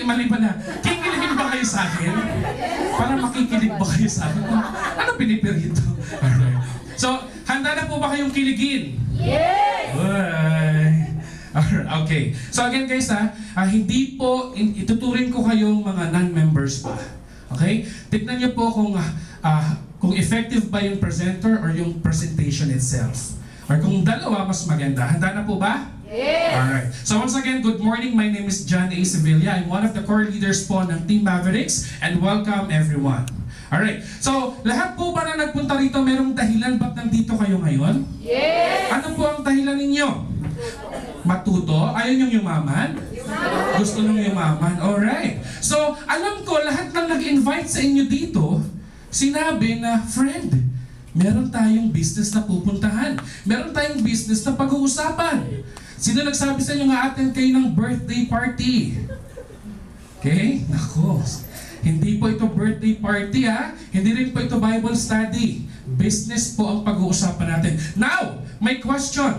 mali pa na. Kikiligin ba kayo sa akin? Para makikilig ba kayo sa akin? Ano pinipirito? Alright. So, handa na po ba kayong kiligin? Yes! Alright, okay. So again guys hindi po ituturing ko kayong mga non-members pa. Okay? Tignan niyo po kung effective ba yung presenter or yung presentation itself. Or kung dalawa, mas maganda. Handa na po ba? Yes! Alright. So once again, good morning. My name is John A. Sevilla. I'm one of the core leaders po ng Team Mavericks and welcome everyone. Alright. So, lahat po ba na nagpunta rito, merong dahilan ba't nandito kayo ngayon? Yes! Ano po ang dahilan ninyo? Matuto? Ayaw niyong yumaman? Gusto niyong yumaman? Alright. So, alam ko, lahat ng nag-invite sa inyo dito, sinabi na, friend, meron tayong business na pupuntahan. Meron tayong business na pag-uusapan. Sino nagsabi sa inyo nga attend kayo ng birthday party? Okay? Nako. Hindi po ito birthday party Hindi rin po ito Bible study. Business po ang pag-uusapan natin. Now, may question.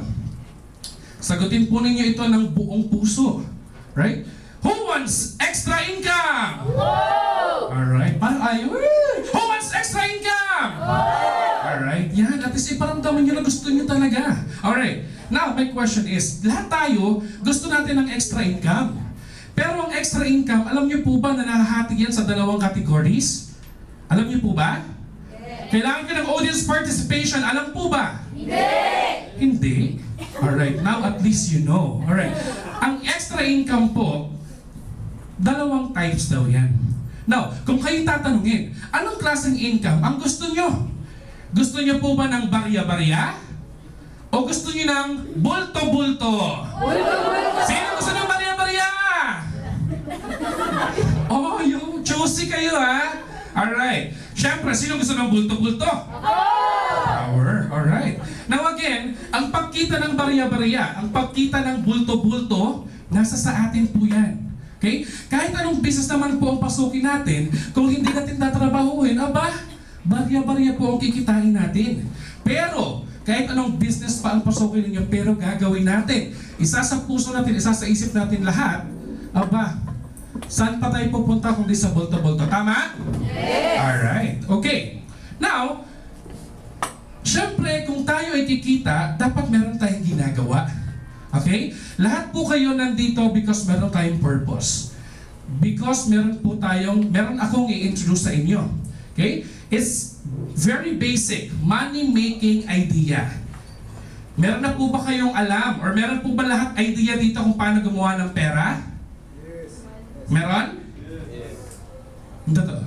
Sagutin po ninyo ito ng buong puso. Right? Who wants extra income? Whoa! Alright. Parang ayaw. Who wants extra income? Whoa! Alright. Yan. At least iparamdaman nyo na gusto nyo talaga. Alright. Now, my question is, lahat tayo gusto natin ng extra income. Pero ang extra income, alam niyo po ba na nahahati yan sa dalawang categories? Alam niyo po ba? Yes. Kailangan ko ng audience participation. Alam po ba? Hindi! Hindi? Alright, now at least you know. Alright. Ang extra income po, dalawang types daw yan. Now, kung kayo tatanungin, anong klaseng income ang gusto nyo? Gusto nyo po ba ng barya-barya? O gusto nyo ng bulto-bulto? Bulto-bulto! Sino gusto ng barya-barya? Oh, yung choosy kayo Alright. Siyempre, sino gusto ng bulto-bulto? Power. Alright. Now again, ang pagkita ng barya-barya, ang pagkita ng bulto-bulto, nasa sa atin po yan. Okay? Kahit anong business naman po ang pasukin natin, kung hindi natin tatrabahuhin, barya-barya po ang kikitain natin. Pero, kahit anong business pa ang pasukin ninyo, pero gagawin natin. Isa sa puso natin, isa sa isip natin lahat, saan pa tayo pupunta kung di sa bulto-bulto? Tama? Yes! Alright. Okay. Now, syempre, kung tayo ay kikita, dapat meron tayong ginagawa. Okay? Lahat po kayo nandito because meron tayong purpose. Because meron akong i-introduce sa inyo. Okay? It's very basic. Money-making idea. Meron na po ba kayong alam or meron po ba lahat idea dito kung paano gumawa ng pera? Meron? Yes. Totoo.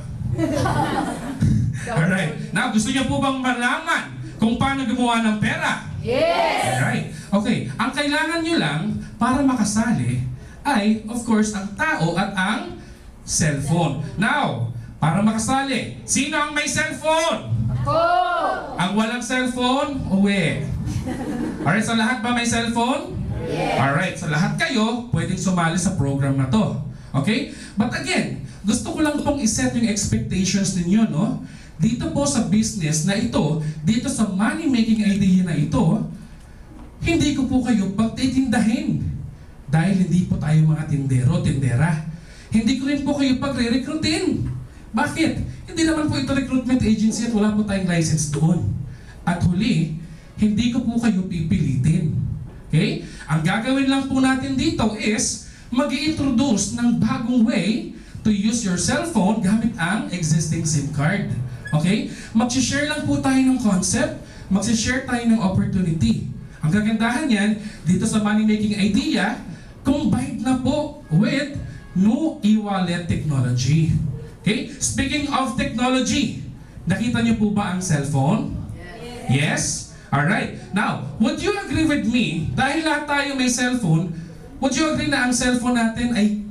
Alright. Now, gusto niyo po bang malaman kung paano gumawa ng pera? Yes! Alright. Okay. Ang kailangan nyo lang para makasali ay, of course, ang tao at ang cellphone. Now, para makasali, sino ang may cellphone? Ako! Ang walang cellphone, uwi. Alright, so lahat ba may cellphone? Yes! Alright, so lahat kayo pwedeng sumali sa program na to. Okay? But again, gusto ko lang pong iset yung expectations ninyo, no? Dito po sa business na ito, dito sa money-making idea na ito, hindi ko po kayo pagtitindahin. Dahil hindi po tayo mga tindero, tindera. Hindi ko rin po kayo pagre-recruitin. Bakit? Hindi naman po ito recruitment agency at wala po tayong license doon. At huli, hindi ko po kayo pipilitin. Okay? Ang gagawin lang po natin dito is mag-i-introduce ng bagong way to use your cellphone gamit ang existing SIM card. Okay? Mag-share lang po tayo ng concept, mag-share tayo ng opportunity. Ang kagandahan yan, dito sa money-making idea, combined na po with new e-wallet technology. Okay? Speaking of technology, nakita niyo po ba ang cellphone? Yes? Alright. Now, would you agree with me, dahil lahat tayo may cellphone, would you agree na ang cellphone natin ay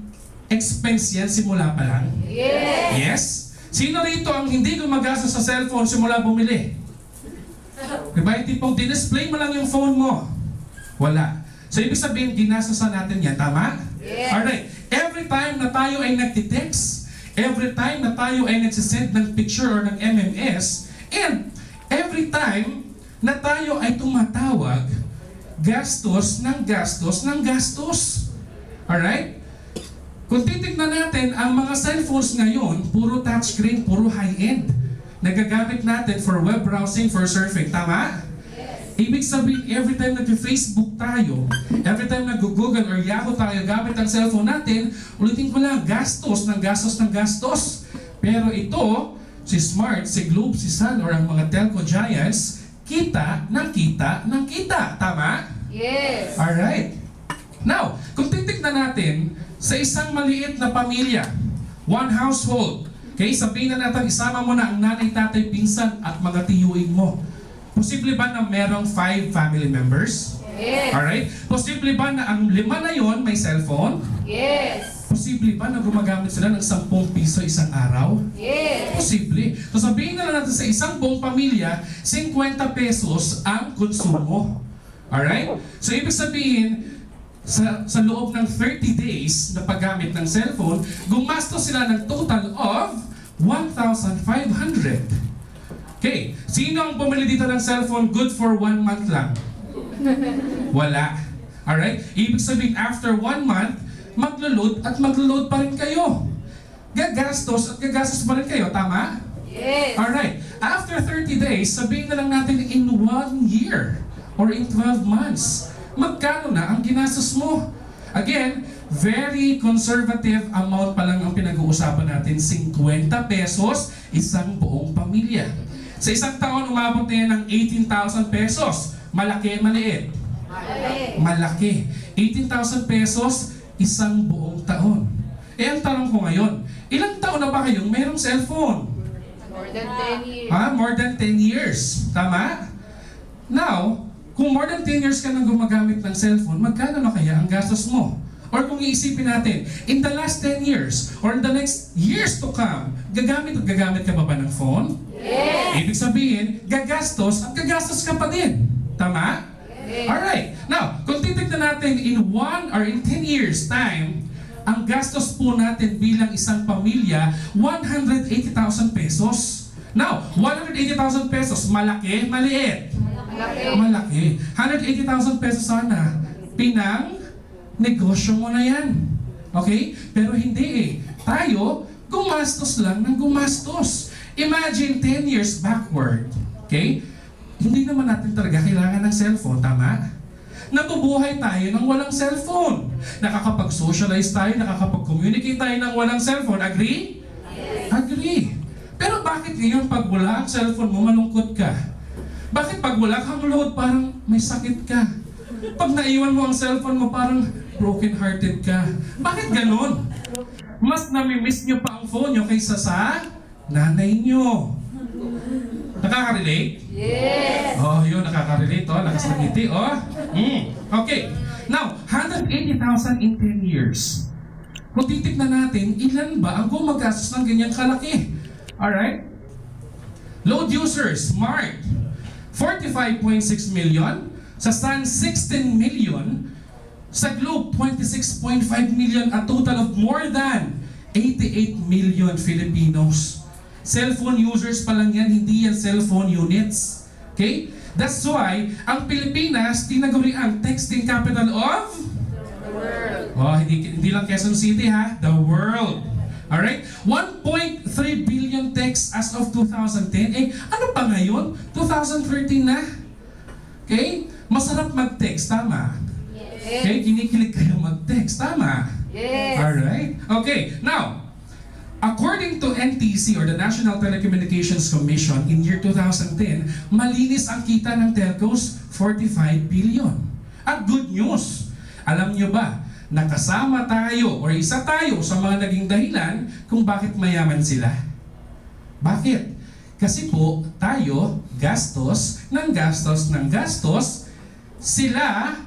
expense yan simula pa lang? Yes! Yes? Sino rito ang hindi gumagasa sa cellphone simula bumili? Diba? Yung tipong display mo lang yung phone mo. Wala. So, ibig sabihin, ginasasan natin yan. Tama? Yes! Alright. Every time na tayo ay nagtitext, every time na tayo ay nagsisend ng picture or ng MMS, and every time na tayo ay tumatawag, gastos ng gastos ng gastos. Alright? Kung titignan natin, ang mga cellphones ngayon, puro touchscreen, puro high-end. Nagagamit natin for web browsing, for surfing. Tama? Ibig sabihin, every time nag-Facebook tayo, every time nag-Google or Yahoo tayo gamit ang cellphone natin, ulitin ko lang, gastos ng gastos ng gastos. Pero ito, si Smart, si Globe, si Sun, or ang mga telco giants, kita ng kita ng kita. Tama? Yes. Alright. Now, kung titignan natin, sa isang maliit na pamilya, one household, okay, sabihin na natin, isama mo na ang nanay, tatay, pinsan, at mga tiyuin mo. Posible ba na merong 5 family members? Yes. Alright? Posible ba na ang 5 na yon may cellphone? Yes. Posible ba na gumagamit sila ng 10 piso isang araw? Yes. Posible. So sabihin na lang natin sa isang buong pamilya, 50 pesos ang konsumo. Alright? So ibig sabihin, sa loob ng 30 days na paggamit ng cellphone, gumastos sila ng total of 1,500. Okay, sino ang bumili dito ng cellphone good for 1 month lang? Wala. Alright? Ibig sabihin, after 1 month, maglo-load at maglo-load pa rin kayo. Gagastos at gagastos pa rin kayo, tama? Yes. Alright, after 30 days, sabihin na lang natin in 1 year or in 12 months, magkano na ang ginastos mo? Again, very conservative amount pa lang ang pinag-uusapan natin, 50 pesos, isang buong pamilya. Sa isang taon, umabot na yan ng 18,000 pesos. Malaki, maliit? Malaki. 18,000 pesos, isang buong taon. Eh, ang tanong ko ngayon, ilang taon na ba kayong mayroong cellphone? More than 10 years. More than 10 years. Tama? Now, kung more than 10 years ka nang gumagamit ng cellphone, magkano na kaya ang gastos mo? Or kung iisipin natin, in the last 10 years, or in the next years to come, gagamit ka ba ng phone? Yes. Ibig sabihin, gagastos at gagastos ka pa din. Tama? Yes. Alright. Now, kung titignan natin in 1 or in 10 years time, ang gastos po natin bilang isang pamilya, 180,000 pesos. Now, 180,000 pesos, malaki, maliit? Malaki. 180,000 pesos sana. Pinang negosyo mo na yan. Okay? Pero hindi eh. Tayo, gumastos lang ng gumastos. Imagine 10 years backward. Okay? Hindi naman natin talaga kailangan ng cellphone. Tama? Nabubuhay tayo ng walang cellphone. Nakakapag-socialize tayo, nakakapag-communicate tayo ng walang cellphone. Agree? Yes. Agree. Pero bakit ngayon pag wala ang cellphone mo, malungkot ka? Bakit pag wala kang load, parang may sakit ka? Pag naiwan mo ang cellphone mo, parang broken-hearted ka. Bakit ganon? Mas nami-miss nyo pa ang phone nyo kaysa sa nanay nyo. Nakaka-relate? Yes. Oh, yun, nakaka-relate. Oh, lakas ng ngiti. Oh. Okay. Now, 180,000 in 10 years. Kung titignan natin, ilan ba ang gumagastos ng ganyang kalaki? Alright? Load users, Smart, 45.6 million. Sa Sun, 16 million. Sa Globe, 26.5 million. A total of more than 88 million Filipinos. Cellphone users pa lang yan, hindi yan cellphone units. Okay? That's why, ang Pilipinas, tinaguri ang texting capital of? The world. Oh, hindi lang Quezon City ha, the world. Alright? 1.3 billion texts as of 2010. Eh, ano pa ngayon? 2013 na? Okay? Masarap mag-text, tama? Yes. Okay? Kinikilig kayo mag-text, tama? Yes. Alright? Okay, now, according to NTC or the National Telecommunications Commission in year 2010, malinis ang kita ng telcos, 45 billion. At good news, alam nyo ba, nakasama tayo or isa tayo sa mga naging dahilan kung bakit mayaman sila. Bakit? Kasi po, tayo, gastos ng gastos ng gastos, sila,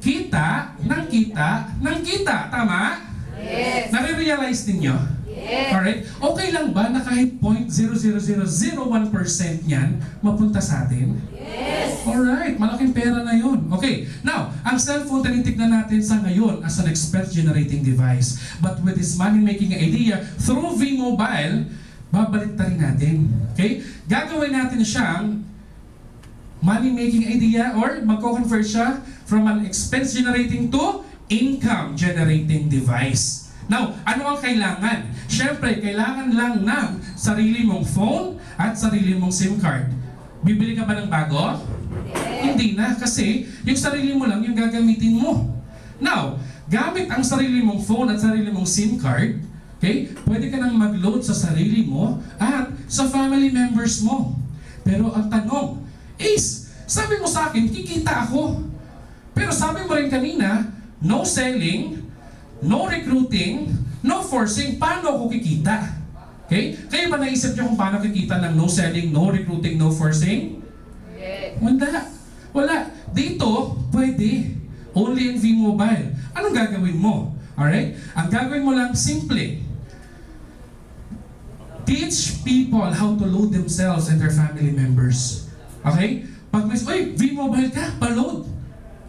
kita ng kita ng kita. Tama? Yes. Nare-realize ninyo? Yes. Alright? Okay lang ba na kahit 0.00001% niyan mapunta sa atin? Yes. Alright, malaking pera na yun. Okay, now, ang cellphone tinitignan natin sa ngayon as an expense-generating device. But with this money-making idea, through V-Mobile, babalik rin natin. Okay? Gagawin natin siyang money-making idea or magko-convert siya from an expense-generating to income-generating device. Now, ano ang kailangan? Siyempre, kailangan lang ng sarili mong phone at sarili mong SIM card. Bibili ka ba ng bago? Hindi na, kasi yung sarili mo lang yung gagamitin mo. Now, gamit ang sarili mong phone at sarili mong SIM card, okay, pwede ka nang mag-load sa sarili mo at sa family members mo. Pero ang tanong is, sabi mo sa akin, kikita ako. Pero sabi mo rin kanina, no selling, no recruiting, no forcing, paano ako kikita? Okay? Kayo ba naisip niyo kung paano kikita ng no selling, no recruiting, no forcing? Wala. Wala. Dito, pwede. Only in V-Mobile. Anong gagawin mo? Alright? Ang gagawin mo lang, simple. Teach people how to load themselves and their family members. Okay? Pag may, oy, V-Mobile ka, pa-load.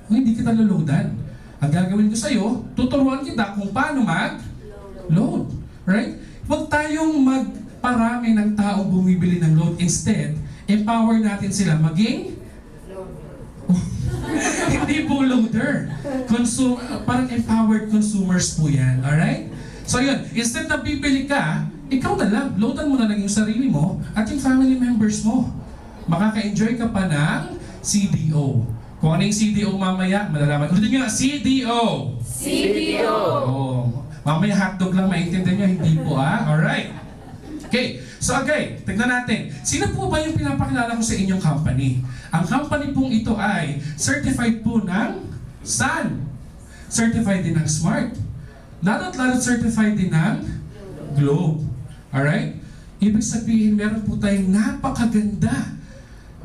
Hindi kita loloadan. Ang gagawin ko sa'yo, tuturuan kita kung paano mag-load. Right? Huwag tayong magparami ng tao bumibili ng load. Instead, empower natin sila maging hindi po loader. Parang empowered consumers po yan. Alright? So yun, instead na bibili ka, ikaw na lang, loadan mo na lang yung sarili mo at yung family members mo. Makaka-enjoy ka pa ng CDO. Kung ano yung CDO mamaya, malalaman. Ulitin nyo nga, CDO! CDO! Oh, mamaya hotdog lang maintindihan nyo, hindi po Alright. Okay, so okay, tignan natin. Sino po ba yung pinapakilala ko sa inyong company? Ang company pong ito ay certified po ng Sun. Certified din ng Smart. Lalo't certified din ng Globe. Alright? Ibig sabihin, meron po tayong napakaganda.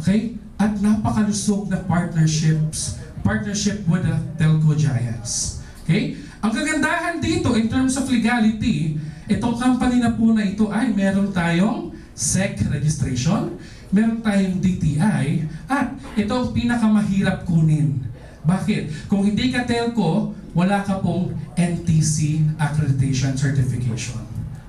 Okay? At napakalusog na partnership with the telco giants. Okay? Ang kagandahan dito in terms of legality, itong company na po na ito ay meron tayong SEC registration, meron tayong DTI, at ito ang pinakamahirap kunin. Bakit? Kung hindi ka telco, wala ka pong NTC accreditation certification.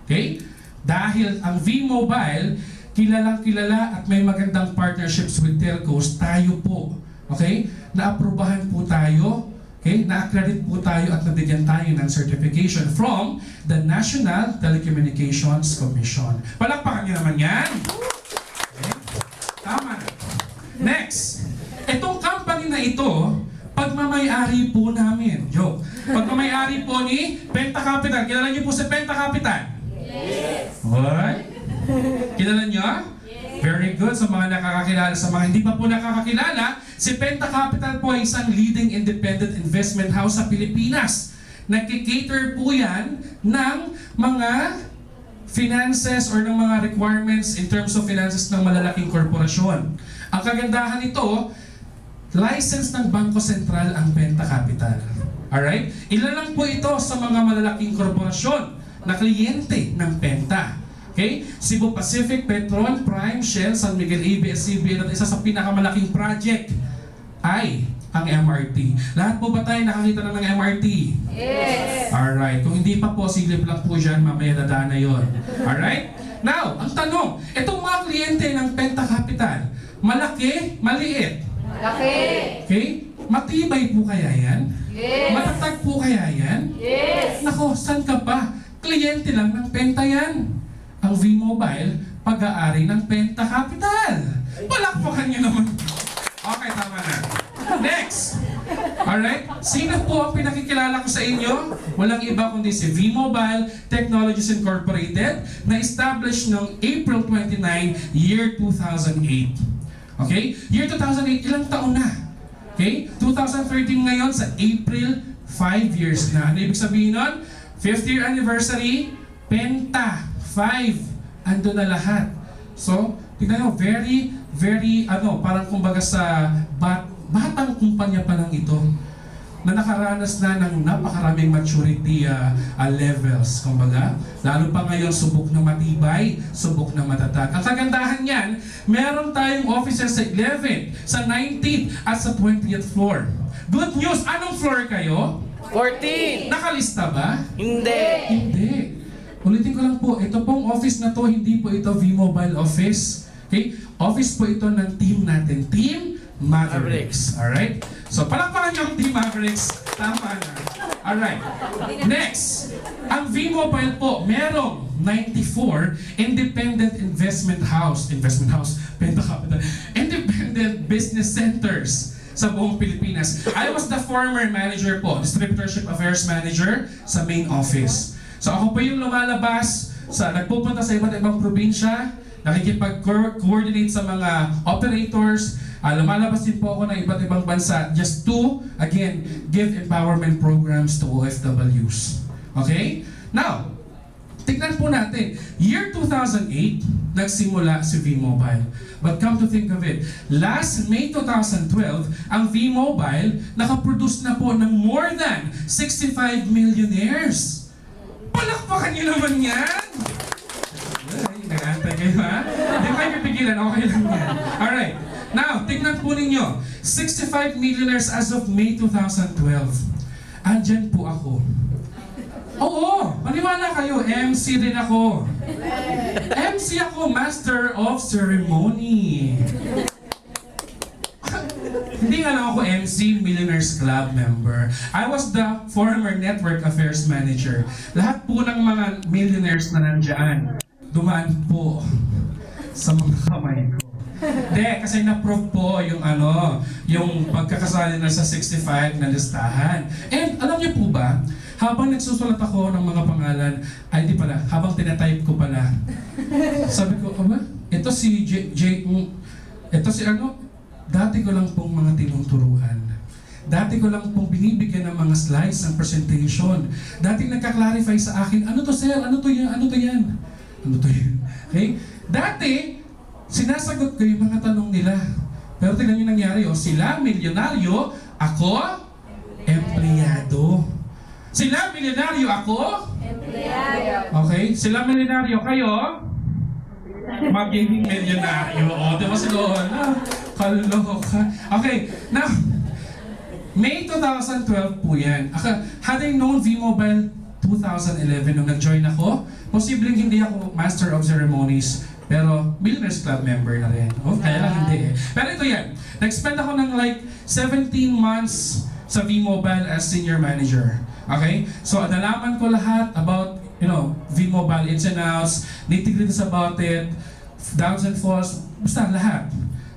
Okay? Dahil ang V-Mobile, kilalang-kilala at may magandang partnerships with telcos, tayo po, okay? Naaprubahan po tayo, okay? Na-accredit po tayo at nabigyan tayo ng certification from the National Telecommunications Commission. Palakpakan niyo naman yan. Okay? Tama na. Next, itong company na ito, pagmamay-ari po namin. Joke. Pagmamay-ari po ni Penta Capital. Kilala niyo po si Penta Capital? Yes! What? Kilala nyo? Yes. Very good. Sa mga nakakakilala, sa mga hindi pa po nakakakilala, si Penta Capital po ay isang leading independent investment house sa Pilipinas. Nagki-cater po yan ng mga finances or ng mga requirements in terms of finances ng malalaking korporasyon. Ang kagandahan nito, license ng Bangko Sentral ang Penta Capital. Alright? Ilan lang po ito sa mga malalaking korporasyon na kliyente ng Penta. Okay? Cebu Pacific, Petron, Prime, Shell, San Miguel, ABS-CBN at isa sa pinakamalaking project ay ang MRT. Lahat po ba tayo nakakita na ng MRT? Yes! Alright. Kung hindi pa po, silip lang po dyan, mamaya dadaan na yun. Alright? Now, ang tanong, itong mga kliyente ng Penta Capital, malaki, maliit? Malaki! Okay? Matibay po kaya yan? Yes! Matatag po kaya yan? Yes! Nako, saan ka ba? Kliyente lang ng Penta yan. Ang V-Mobile, pag-aari ng Penta Capital. Palakpakan niyo naman. Okay, tama na. Next. Alright? Sino po ang pinakikilala ko sa inyo? Walang iba kundi si V-Mobile Technologies Incorporated na established noong April 29, year 2008. Okay? Year 2008, ilang taon na? Okay? 2013 ngayon sa April, 5 years na. Ano ibig sabihin nun? 5th year anniversary, Penta 5, ando na lahat. So, tignan nyo, very, parang kumbaga sa batang kumpanya pa lang ito na nakaranas na ng napakaraming maturity levels, kumbaga. Lalo pa ngayon, subok na matibay, subok na matatag. Ang kagandahan niyan, meron tayong offices sa 11th, sa 19th, at sa 20th floor. Good news, anong floor kayo? 14! Nakalista ba? Hindi! Hindi. Ulitin ko lang po, ito pong office na to, hindi po ito V-Mobile office. Okay? Office po ito ng team natin, Team Mavericks. Alright? So, palakpakan niyo ang Team Mavericks. Tama na. Alright. Next, ang V-Mobile po, merong 94 independent investment house, benta capital, independent business centers sa buong Pilipinas. I was the former manager po, distributorship affairs manager sa main office. So ako po yung lumalabas, nagpupunta sa iba't ibang probinsya, nakikipag-coordinate sa mga operators, lumalabas din po ako ng iba't ibang bansa just to, again, give empowerment programs to OFWs. Okay? Now, tignan po natin, year 2008, nagsimula si V-Mobile. But come to think of it, last May 2012, ang V-Mobile nakaproduce na po ng more than 65 millionaires. Palakpakan niyo naman yan! Ay, nag-antay kayo ha? Hindi kayo pipigilan, okay lang yan. Alright, now, tignan po ninyo, 65 millionaires as of May 2012. Andyan po ako. Oo, maniwala kayo, MC rin ako. MC ako, Master of Ceremony. Hindi nga lang ako MC, Millionaires Club member. I was the former Network Affairs Manager. Lahat po ng mga millionaires na nandyan, dumaan po sa mga kamay ko. Hindi, kasi na-prove po yung pagkakasali na sa 65 na listahan. And alam niyo po ba, habang nagsusulat ako ng mga pangalan, ay di pala, habang tinatype ko pala, sabi ko, ito si dati ko lang pong mga tinuturuan. Dati ko lang pong binibigyan ng mga slides ng presentation. Dati nagka-clarify sa akin, ano to sir, ano to yan, ano to yan. Ano to yan? Okay? Dati, sinasagot ko yung mga tanong nila. Pero tingnan nyo nangyari, sila milyonaryo, ako, empleyado. Sila milyonaryo, ako, Empleyado. okay? Sila milyonaryo, kayo, magiging milyonaryo. O, diba siguro, kaloka. Okay, now, May 2012 po yan. Had I known V-Mobile 2011 nung nag-join ako, posibleng hindi ako Master of Ceremonies, pero Millionaires Club member na rin. Oh, kaya lang hindi eh. Pero ito yan, nag-spend ako ng like 17 months sa V-Mobile as senior manager. Okay? So, nalaman ko lahat about, V-Mobile ins and outs, nitty-gritties about it, downs and falls, basta lahat.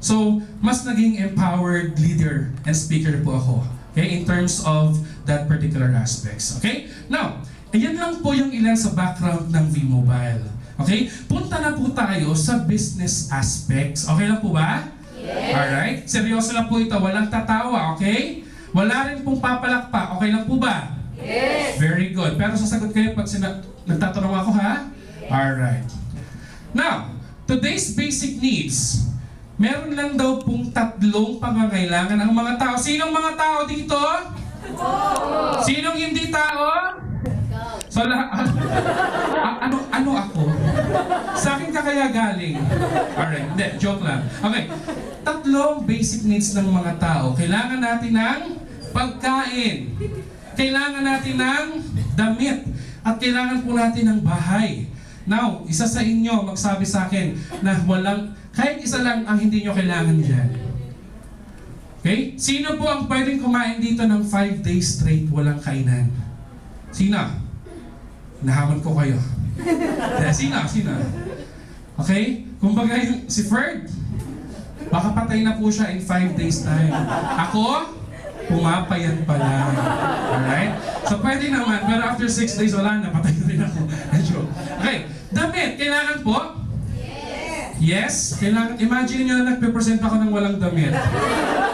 So, mas naging empowered leader and speaker po ako. Okay? In terms of that particular aspects. Okay? Now, ayan lang po yung ilan sa background ng V-Mobile. Okay? Punta na po tayo sa business aspects. Okay lang po ba? Yes. Alright? Seryoso lang po ito. Walang tatawa. Okay? Wala rin pong papalakpak. Okay lang po ba? Yes. Very good. Pero sasagot kayo pag nagtatanong ako, ha? Alright. Now, today's basic needs. Meron lang daw pong 3 pangangailangan ng mga tao. Sinong mga tao dito? Sinong hindi tao? So, ano ako? Sa akin ka kaya galing? Alright, hindi, joke lang. Okay, 3 basic needs ng mga tao. Kailangan natin ng pagkain. Kailangan natin ng damit. At kailangan po natin ng bahay. Now, isa sa inyo magsabi sa akin na kahit isa lang ang hindi nyo kailangan dyan. Okay? Sino po ang pwedeng kumain dito ng 5 days straight walang kainan? Sino? Nahaman ko kayo. Sino? Okay? Kumbaga si Ferd, baka patay na po siya in 5 days time. Ako, pumapayat pa lang. Alright? So pwede naman, pero after 6 days wala na, patay na rin ako. Okay, damit, kailangan po? Yes, kailangan. Imagine nyo na nagpe-present ako ng walang damit.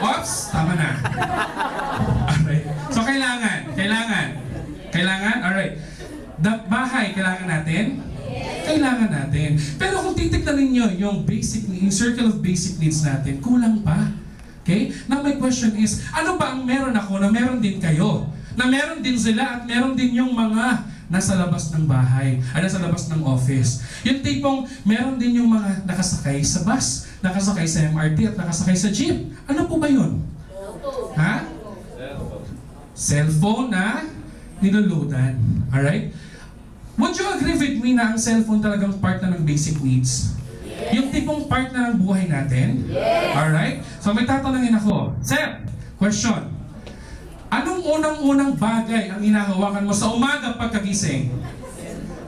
Oops, tama na. Alright. So kailangan, alright. Bahay, kailangan natin? Kailangan natin. Pero kung titignan ninyo yung circle of basic needs natin, kulang pa. Okay? Now my question is, ano ba ang meron ako na meron din kayo? Na meron din sila at meron din yung mga nasa labas ng bahay, nasa labas ng office. Yung tipong meron din yung mga nakasakay sa bus, nakasakay sa MRT at nakasakay sa jeep. Ano po ba yun? Ha? Cellphone na niluludan. Alright? Would you agree with me na ang cellphone talagang part na ng basic needs? Yung tipong part na ng buhay natin? Alright? So may tatanungin ako. Sir, question. Anong unang-unang bagay ang hinahawakan mo sa umaga pagkagising?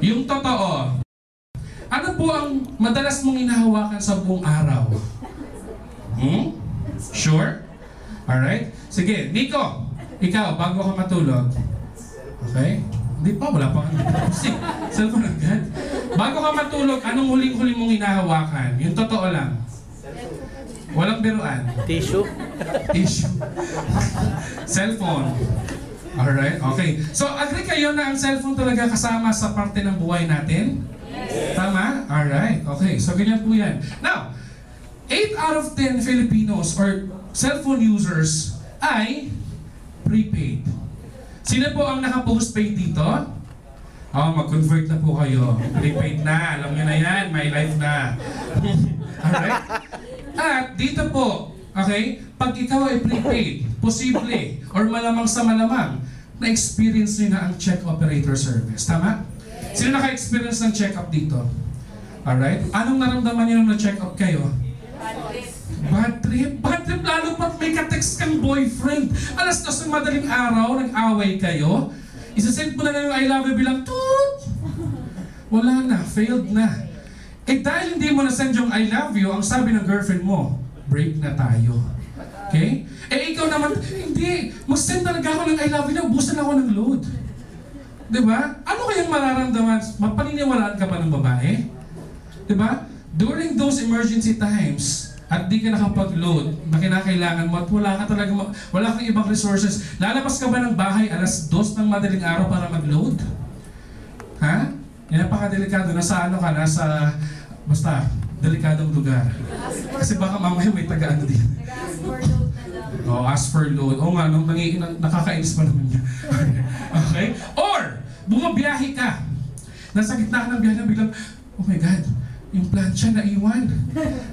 Yung totoo. Ano po ang madalas mong hinahawakan sa buong araw? Sure? Alright? Sige, Nico, ikaw, bago ka matulog. Okay? Hindi pa, wala pa. Sige, cellphone agad. Bago ka matulog, anong huling-huling mong hinahawakan? Yung totoo lang. Walang biruan. Tissue. Tissue. Cellphone. Alright, okay. So, agree kayo na ang cellphone talaga kasama sa parte ng buhay natin? Yes. Tama? Alright, okay. So, ganyan po yan. Now, 8 out of 10 Filipinos or cellphone users ay prepaid. Sino po ang naka-postpaid dito? Mag-convert na po kayo. Prepaid na. Alam nyo na yan. My life na. Alright? At dito po, okay, pag ikaw ay prepaid, posible, or malamang sa malamang, na-experience nyo na ang check operator service. Tama? Sino naka-experience ng check-up dito? Alright? Anong naramdaman nyo nung na-check-up kayo? Bad trip? Bad trip lalo pat may ka-text kang boyfriend. Alas 2 ng madaling araw, nag-away kayo. Isasend mo na lang yung I love you bilang toot! Wala na, failed na. Eh dahil hindi mo na-send yung I love you, ang sabi ng girlfriend mo, break na tayo. Okay? Eh ikaw naman, hindi. Mag-send talaga ako ng I love you na, ubusan ako ng load. Diba? Ano kayang mararamdaman? Mapaniniwalaan ka ba ng babae? Diba? During those emergency times, at di ka nakapag-load na kinakailangan mo at wala ka talaga, wala kang ibang resources, lalabas ka ba ng bahay alas 2 ng madaling araw para mag-load? Ha? Yan napakadelikado. Nasa ano ka? Nasa, basta, delikadong lugar. Kasi baka mamaya may taga-ano din. Nag-ask for load na lang. Oh, ask for load. Oo nga, nakakainis pa naman niya. Okay? Or, bumabiyahe ka. Nasa gitna ka ng biyahe na biglang, oh my God, yung plancha na iwan.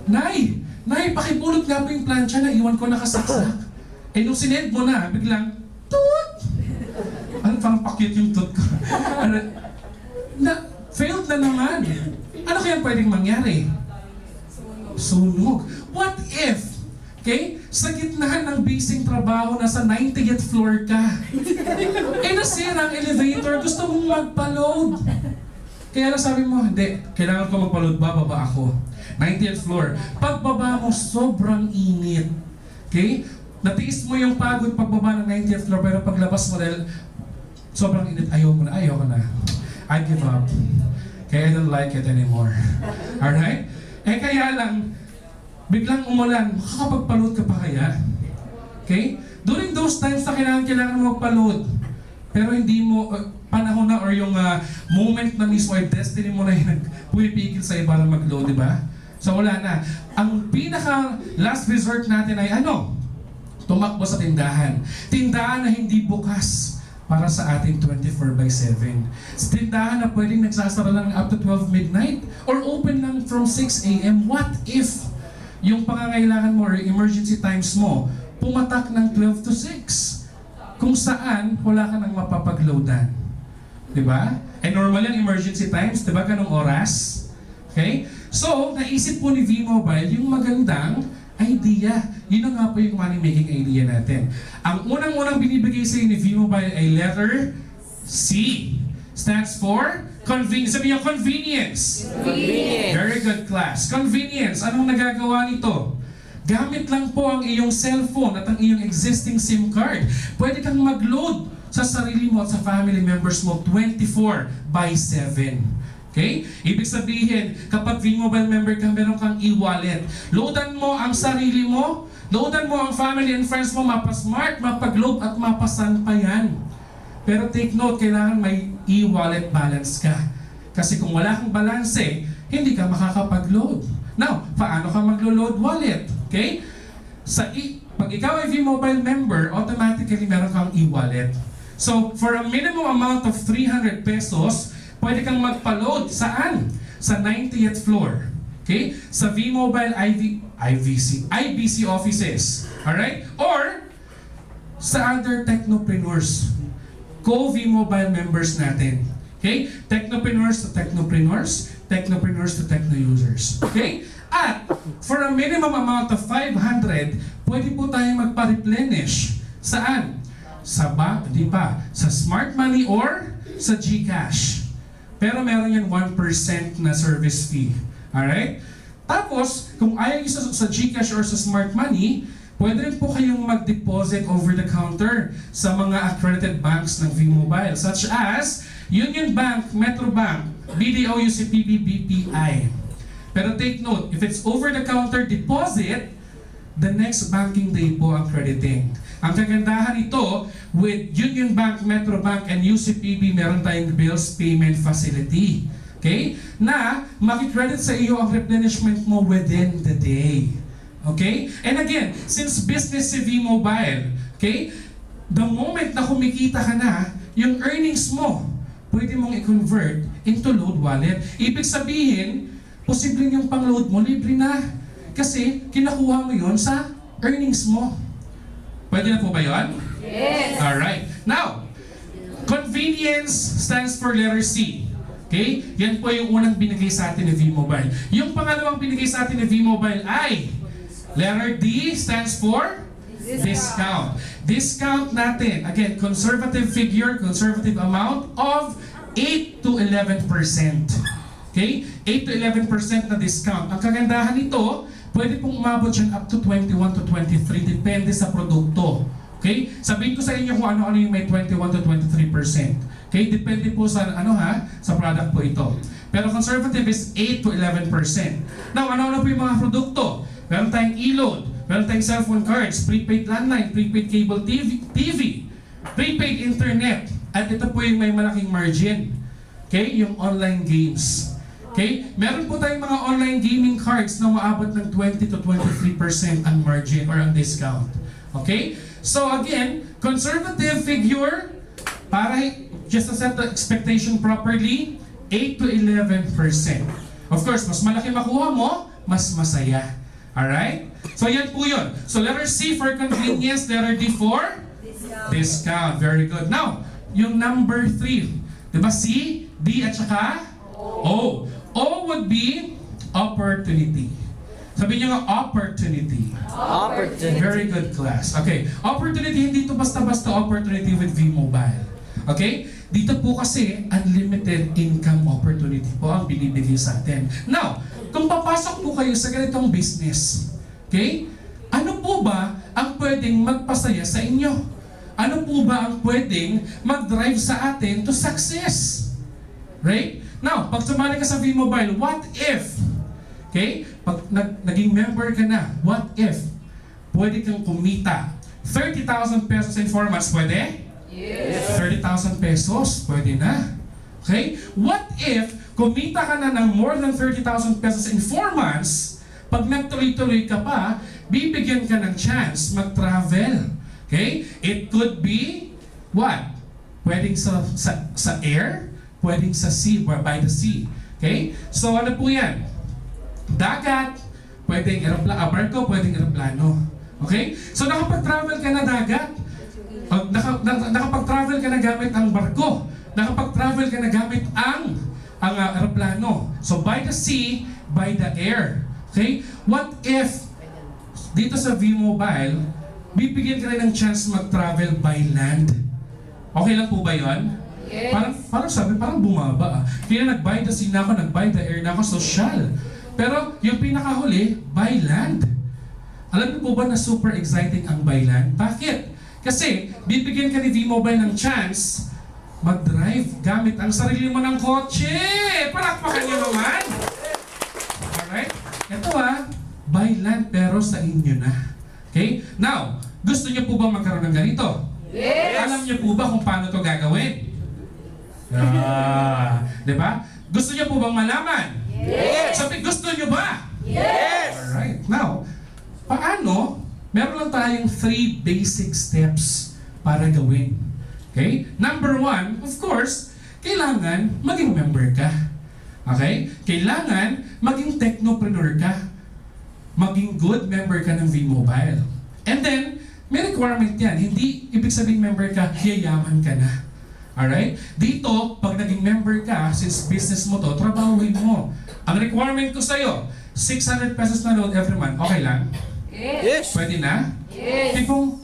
Nay, pakipulot nga po yung plancha na iwan ko nakasaksak. Eh nung sinend mo na, biglang, toot! Ano, parang pakit yung toot ko. Failed na naman. Ano kaya pwedeng mangyari? Sunog. What if, okay, sa gitna ng basing trabaho, nasa 90th floor ka, eh nasira ang elevator, gusto mong magpa-load. Kaya lang sabi mo, hindi, kailangan ko magpa-load, bababa ako. 90th floor. Pagbaba mo, sobrang init. Okay? Natiis mo yung pagod pagbaba ng 90th floor, pero paglabas mo dahil sobrang init, ayaw ko na. I give up. Kaya I don't like it anymore. Alright? Eh kaya lang, biglang umulan, makakapagpa-load ka pa kaya? Okay? During those times na kailangan mo magpa-load, pero hindi mo, panahon na or yung moment na mismo ay destiny mo na yung pumipigil sa'yo para mag-load, di ba? So wala na. Ang pinaka last resort natin ay ano? Tumakbo sa tindahan. Tindahan na hindi bukas para sa ating 24/7. Sa tindahan na pwedeng nagsasara lang up to 12 midnight or open lang from 6 a.m. What if yung pangangailangan mo or emergency times mo pumatak ng 12 to 6? Kung saan wala ka nang mapapagloadan. Diba? And normal yan emergency times, diba? Ganong oras. Okay? So, naisip po ni V-Mobile yung magandang idea. Yun na nga po yung money-making idea natin. Ang unang-unang binibigay sa ni V-Mobile ay letter C. Stands for convenience. Sabi niyo, convenience. Convenience. Very good class. Convenience. Anong nagagawa nito? Gamit lang po ang iyong cellphone at ang iyong existing SIM card. Pwede kang mag-load sa sarili mo at sa family members mo 24/7. Okay? Ibig sabihin, kapag V-Mobile member ka, meron kang e-wallet. Loadan mo ang sarili mo, loadan mo ang family and friends mo, mapa-smart, mapa-globe at mapasan pa yan. Pero take note, kailangan may e-wallet balance ka. Kasi kung wala kang balanse, hindi ka makakapag-load. Now, paano ka maglo-load wallet? Okay? Pag ikaw ay V-Mobile member, automatically meron kang e-wallet. So, for a minimum amount of 300 pesos, pwede kang magpa-load. Saan? Sa 90th floor. Okay? Sa V-Mobile IBC offices. Alright? Or, sa other technopreneurs. Co-V-Mobile members natin. Okay? Technopreneurs to technopreneurs. Technopreneurs to techno-users. Okay? At, for a minimum amount of 500, pwede po tayong magpa-replenish. Saan? sa bank, di pa, sa Smart Money or sa GCash. Pero meron yan 1% na service fee. Alright? Tapos, kung ayaw nyo sa GCash or sa Smart Money, pwede rin po kayong mag-deposit over the counter sa mga accredited banks ng V-Mobile, such as Union Bank, Metro Bank, BDO, UCPB, BPI. Pero take note, if it's over the counter deposit, the next banking day po ang crediting. Ang kagandahan ito, with Union Bank, Metro Bank, and UCPB, meron tayong bills payment facility. Okay? Na makikredit sa iyo ang replenishment mo within the day. Okay? And again, since business si V-Mobile, okay, the moment na kumikita ka na, yung earnings mo, pwede mong i-convert into load wallet. Ibig sabihin, posibleng yung pang-load mo, libre na. Kasi, kinakuha mo yon sa earnings mo. Pwede na po ba yun? Yes! Alright. Now, convenience stands for letter C. Okay? Yan po yung unang binigay sa atin ni V-Mobile. Yung pangalawang binigay sa atin ni V-Mobile ay letter D stands for discount. Discount natin, again, conservative figure, conservative amount of 8 to 11%. Okay? 8 to 11% na discount. Ang kagandahan nito, pwede pong umabot yan up to 21 to 23, depende sa produkto. Okay? Sabihin ko sa inyo kung ano-ano yung may 21 to 23%. Okay? Depende po sa sa product po ito. Pero conservative is 8 to 11%. Now, ano-ano po yung mga produkto? Meron tayong e-load, meron tayong cellphone cards, prepaid landline, prepaid cable TV, prepaid internet, at ito po yung may malaking margin. Okay? Yung online games. Okay? Meron po tayong mga online gaming cards na maabot ng 20 to 23% ang margin or ang discount. Okay? So again, conservative figure, para just to set the expectation properly, 8 to 11%. Of course, mas malaki makuha mo, mas masaya. Alright? So yan po yun. So letter C for convenience, letter D for discount. Very good. Now, yung number 3. Diba C, D at saka O. O would be opportunity. Sabi niyo nga, opportunity. Opportunity. Very good class. Okay. Opportunity, hindi to basta-basta opportunity with V-Mobile. Okay? Dito po kasi, unlimited income opportunity po ang binibigay sa atin. Now, kung papasok po kayo sa ganitong business, okay? Ano po ba ang pwedeng magpasaya sa inyo? Ano po ba ang pwedeng mag-drive sa atin to success? Right? Now, pag sumali ka sa V-Mobile, what if? Okay? Pag naging member ka na, what if? Pwede kang kumita 30,000 pesos in 4 months, pwede? Yes! 30,000 pesos, pwede na. Okay? What if kumita ka na ng more than 30,000 pesos in 4 months, pag nagtuloy-tuloy ka pa, bibigyan ka ng chance mag-travel. Okay? It could be, what? Pwedeng sa air, pwedeng sa sea, or by the sea. Okay? So ano po yan? Dagat, pwedeng barko, pwedeng aeroplano. Okay? So nakapag-travel ka na dagat, nakapag-travel ka na gamit ang barko, nakapag-travel ka na gamit ang aeroplano. So by the sea, by the air. Okay? What if dito sa V-Mobile, bibigyan ka rin ng chance mag-travel by land? Okay lang po ba yun? Yes. Parang bumaba. Kaya nag-by the sea na ako, nag-by the air na ako, social. Pero yung pinakahuli, by land. Alam niyo po ba na super exciting ang by land? Bakit? Kasi bibigyan ka ni V-Mobile ng chance mag-drive gamit ang sarili mo ng kotse. Palakpakan niyo naman. Alright? Ito by land pero sa inyo na. Okay? Now, gusto niyo po ba magkaroon ng ganito? Yes! Alam niyo po ba kung paano to gagawin? Diba? Gusto niyo po bang malaman? Yes! Sabi, gusto niyo ba? Yes! Alright. Now, paano? Meron lang tayong 3 basic steps para gawin. Okay? Number 1, of course, kailangan maging member ka. Okay? Kailangan maging technopreneur ka. Maging good member ka ng V-Mobile. And then, may requirement yan. Hindi ibig sabihin member ka, yayaman ka na. Alright? Dito, pag naging member ka, since business mo to, trabahuin mo. Ang requirement ko sa'yo, 600 pesos na load every month. Okay lang? Yes! Pwede na? Yes! Tipong,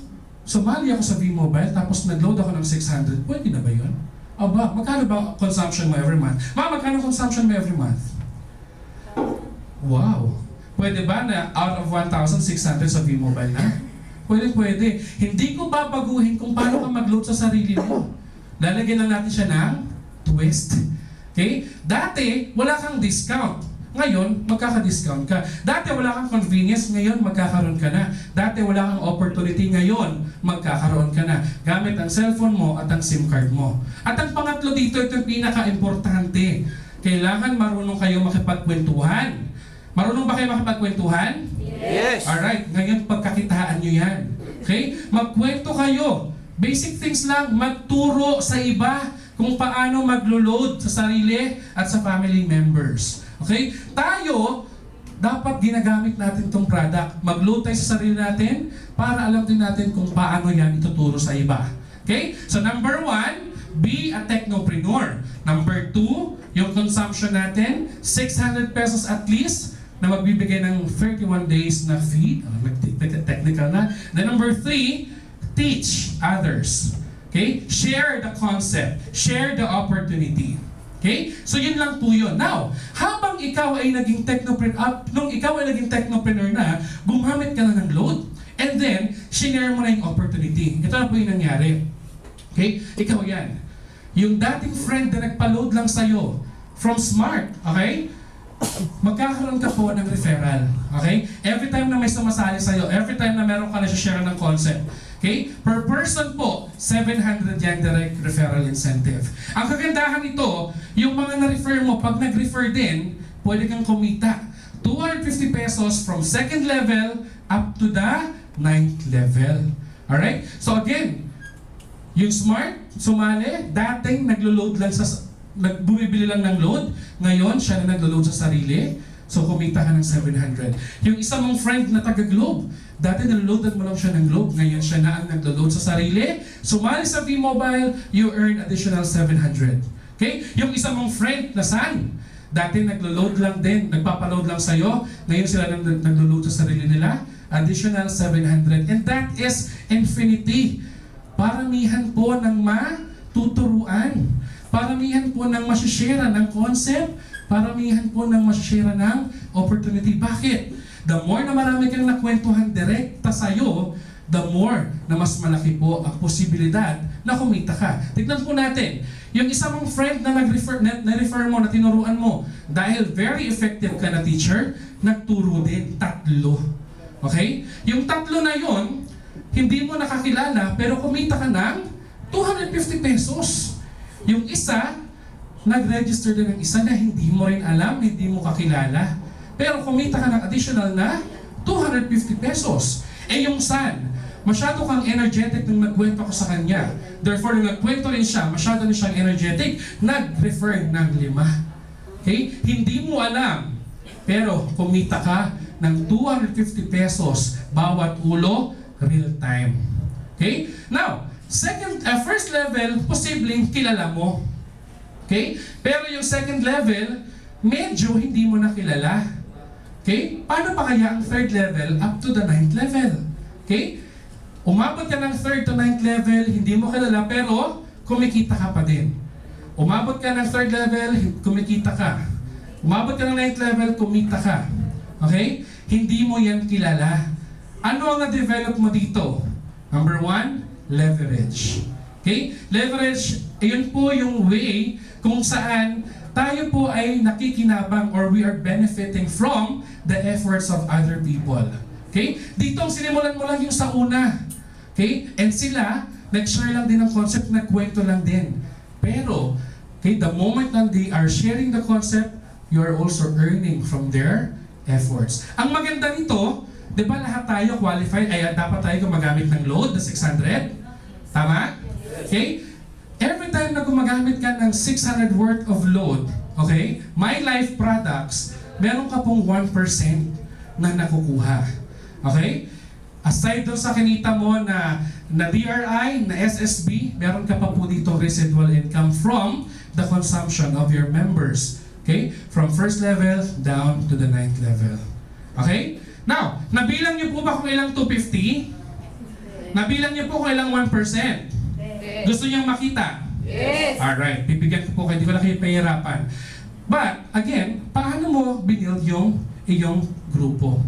sumali ako sa V-Mobile tapos nag-load ako ng 600, pwede na ba yun? Aba, magkano ba consumption mo every month? Magkano consumption mo every month? Wow! Pwede ba na out of 1,600 sa V-Mobile na? Pwede. Hindi ko babaguhin kung paano ka mag-load sa sarili mo. Lalagyan lang natin siya ng twist. Okay? Dati, wala kang discount. Ngayon, magkaka-discount ka. Dati wala kang convenience, ngayon magkakaroon ka na. Dati wala kang opportunity, ngayon magkakaroon ka na. Gamit ang cellphone mo at ang SIM card mo. At ang pangatlo dito, ito yung pinaka-importante. Kailangan marunong kayo makipagkwentuhan. Marunong ba kayo makipagkwentuhan? Yes. Alright, ngayon pagkakitaan nyo yan. Okay? Magkwento kayo. Basic things lang, magturo sa iba kung paano maglo-load sa sarili at sa family members. Okay? Tayo, dapat ginagamit natin itong product. Mag-load tayo sa sarili natin para alam din natin kung paano yan ituturo sa iba. Okay? So number 1, be a technopreneur. Number 2, yung consumption natin, 600 pesos at least na magbibigay ng 31 days na fee. Technical na. Then number 3, teach others. Okay? Share the concept. Share the opportunity. Okay? So yun lang po yun. Now, habang ikaw ay naging technopreneur na, gumamit ka na ng load, and then, shinare mo na yung opportunity. Ito na po yung nangyari. Okay? Ikaw yan. Yung dating friend na nagpa-load lang sa'yo, from Smart, okay? Magkakaroon ka po ng referral. Okay? Every time na may sumasali sa'yo, every time na meron ka na share ng concept, okay? Per person po, 700 yan direct referral incentive. Ang kagandahan nito, yung mga na-refer mo, pag nag-refer din, pwede kang kumita. 250 pesos from 2nd level up to the 9th level. Alright? So again, yung Smart, sumali, dating naglo-load lang bumibili lang ng load, ngayon siya na naglo-load sa sarili, so kumita ka ng 700. Yung isa mong friend na taga-Globe, dati naloloadan mo lang siya ng Globe, ngayon siya na ang naglo-load sa sarili, sumali sa V-Mobile, you earn additional 700. Okay? Yung isa mong friend na San, dati naglo-load lang din, nagpapaload lang sa'yo, ngayon sila naglo-load sa sarili nila, additional 700. And that is infinity. Paramihan po ng matuturuan. Paramihan po ng masishare ng concept. Paramihan po ng masishare ng opportunity. Bakit? The more na marami kang nakwentuhan direkta sa'yo, the more na mas malaki po ang posibilidad na kumita ka. Tignan po natin. Yung isa mong friend na na-refer mo, na tinuruan mo, dahil very effective ka na teacher, nagturo din 3. Okay? Yung 3 na yon, hindi mo nakakilala, pero kumita ka ng 250 pesos. Yung isa, nag-register din ng isa na hindi mo rin alam, hindi mo kakilala. Pero kumita ka ng additional na 250 pesos. Eh yung San, masyado kang energetic nung nagkwento ko sa kanya. Therefore, nung nagkwento rin siya, masyado rin siyang energetic, nag-refer ng 5. Okay? Hindi mo alam, pero kumita ka ng 250 pesos bawat ulo, real time. Okay? Now, first level, posibleng kilala mo. Okay? Pero yung 2nd level, medyo hindi mo na kilala. Okay? Paano pa kaya ang 3rd level up to the 9th level? Okay? Umabot ka ng 3rd to 9th level, hindi mo kilala, pero kumikita ka pa din. Umabot ka ng 3rd level, kumikita ka. Umabot ka ng 9th level, kumita ka. Okay? Hindi mo yan kilala. Ano ang na-develop mo dito? Number 1, leverage. Okay? Leverage, yun po yung way kung saan tayo po ay nakikinabang or we are benefiting from the efforts of other people. Okay? Dito ang sinimulan mo lang yung sa una. Okay? And sila, nag-share lang din ng concept, nagkwento lang din. Pero, okay, the moment that they are sharing the concept, you are also earning from their efforts. Ang maganda nito, di ba lahat tayo qualified, ay dapat tayo gumagamit ng load na 600? Tama? Okay? Every time na gumagamit ka ng 600 worth of load, okay, My Life products, meron ka pong 1% na nakukuha. Okay? Aside doon sa kinita mo na DRI, na SSB, meron ka pa po dito residual income from the consumption of your members. Okay? From 1st level down to the 9th level. Okay? Now, nabilang niyo po ba kung ilang 250? Nabilang niyo po kung ilang 1%. Gusto niyang makita? Yes. Alright, bibigyan ko po kayo, hindi ko na kayo pahirapan. But, again, paano mo binild yung iyong grupo?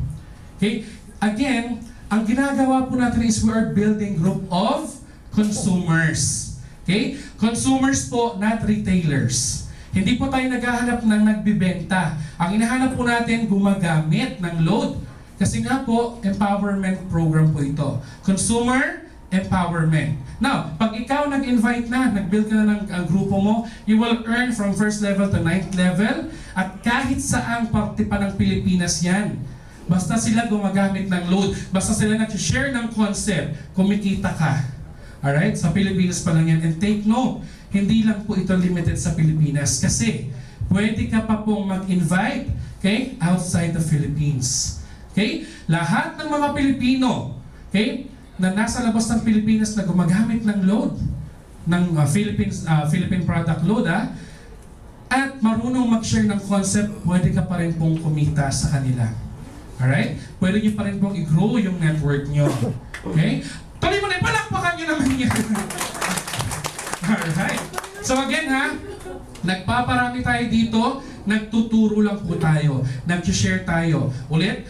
Okay? Again, ang ginagawa po natin is we are building group of consumers. Okay? Consumers po, not retailers. Hindi po tayo naghahanap ng nagbibenta. Ang hinahanap po natin, gumagamit ng load. Kasi nga po, empowerment program po ito. Consumer empowerment. Now, pag ikaw nag-invite na, nag-build ka na ng grupo mo, you will earn from first level to 9th level at kahit saang parte pa ng Pilipinas yan. Basta sila gumagamit ng load, basta sila nag-share ng concept, kumikita ka. Alright? Sa Pilipinas pa lang yan. And take note, hindi lang po ito limited sa Pilipinas kasi pwede ka pa pong mag-invite, okay, outside the Philippines. Okay? Lahat ng mga Pilipino, okay, na nasa labas ng Pilipinas na gumagamit ng load, ng Philippine product load, at marunong mag-share ng concept, pwede ka pa rin pong kumita sa kanila. Alright? Pwede nyo pa rin pong i-grow yung network nyo. Okay? Tuloy mo na, palakpakan nyo naman yan. Alright? So again nagpaparami tayo dito, nagtuturo lang po tayo, nag-share tayo. Ulit,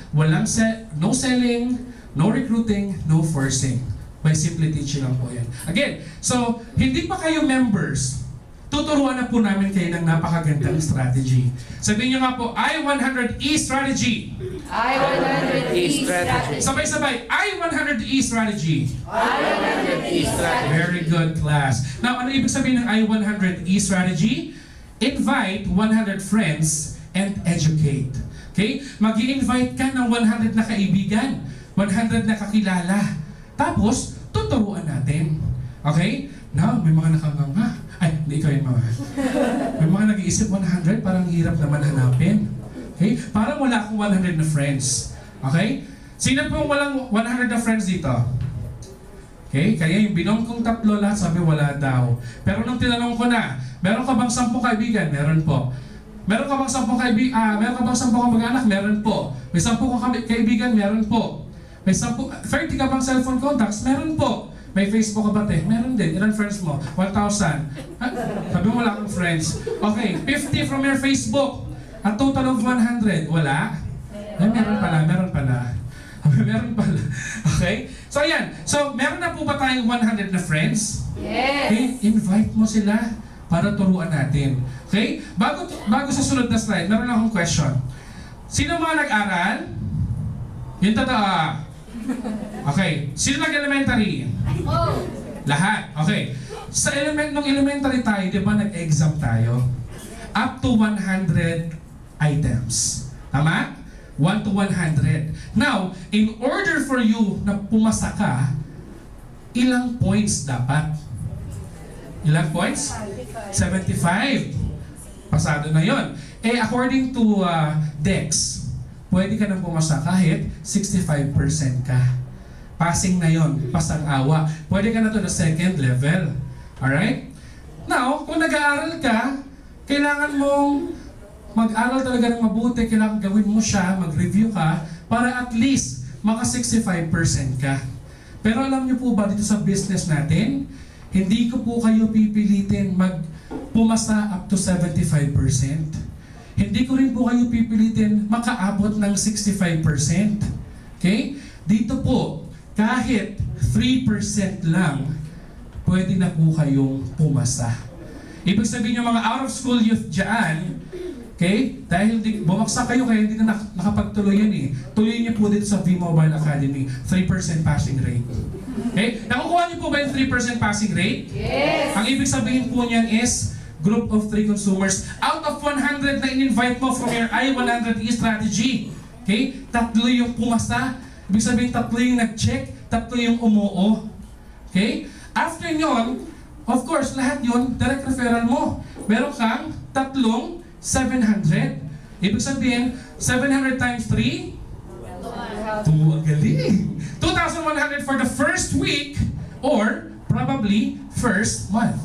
no selling, no recruiting, no forcing. By simply teaching lang po yan. Again, so, hindi pa kayo members, tuturuan na po namin kayo ng napakagandang strategy. Sabihin nyo nga po, I-100E strategy. I-100E strategy. Sabay-sabay, I-100E strategy. I-100E strategy. Very good, class. Now, ano ibig sabihin ng I-100E strategy? Invite 100 friends and educate. Okay? Mag-i-invite ka ng 100 na kaibigan. 100 na kakilala. Tapos, tuturuan natin. Okay? Now, may mga nakanganga. Ay, hindi ikaw yung mga. May mga nag-iisip 100, parang hirap naman hanapin. Okay? Parang wala akong 100 na friends. Okay? Sino pong walang 100 na friends dito? Okay? Kaya yung binom kong tatlo lahat, sabi wala daw. Pero nung tinanong ko na, meron ka bang 10 kaibigan? Meron po. Meron ka bang 10 meron ka bang 10 kamag-anak? Meron po. May 10 kaibigan? Meron po. May 30 ka bang cellphone contacts? Meron po. May Facebook ka ba, te? Meron din. Ilan friends mo? 1,000. Sabi mo wala kang friends. Okay, 50 from your Facebook. A total of 100. Wala? Meron pala. Meron pala. Okay? So, ayan. So, meron na po ba tayong 100 na friends? Yes. Okay? Invite mo sila para turuan natin. Okay? Bago sa sunod na slide, meron akong question. Sino mga nag-aral? Yung totoo. Okay. Sino nag-elementary? Oh. Lahat. Okay. Sa nung elementary tayo, di ba nag-exam tayo? Up to 100 items. Tama? 1 to 100. Now, in order for you na pumasa ka, ilang points dapat? Ilang points? 75. Pasado na yon. Eh, according to DEX, pwede ka nang pumasa kahit 65% ka. Passing na yon, pasang-awa. Pwede ka na to na second level. Alright? Now, kung nag-aaral ka, kailangan mong mag-aral talaga ng mabuti, kailangan gawin mo siya, mag-review ka, para at least maka 65% ka. Pero alam niyo po ba dito sa business natin, hindi ko po kayo pipilitin pumasa up to 75%. Hindi ko rin po kayo pipilitin makaabot ng 65%. Okay? Dito po, kahit 3% lang, pwede na po kayong pumasa. Ibig sabihin yung mga out-of-school youth dyan, okay? Dahil bumagsak kayo kaya hindi na nakapagtuloy yan eh. Tuloy niyo po dito sa V-Mobile Academy, 3% passing rate. Okay? Nakukuha niyo po ba yung 3% passing rate? Yes! Ang ibig sabihin po niyan is, group of 3 consumers, out of 100 na in-invite mo from your I-100E strategy, okay? 3 yung pumasa. Ibig sabihin, 3 yung nag-check, 3 yung umuo. Okay? After nyon, of course, lahat yun, direct referral mo. Meron kang 3 700. Ibig sabihin, 700 times 3? 2. Ang galing. 2,100 for the first week or probably first month.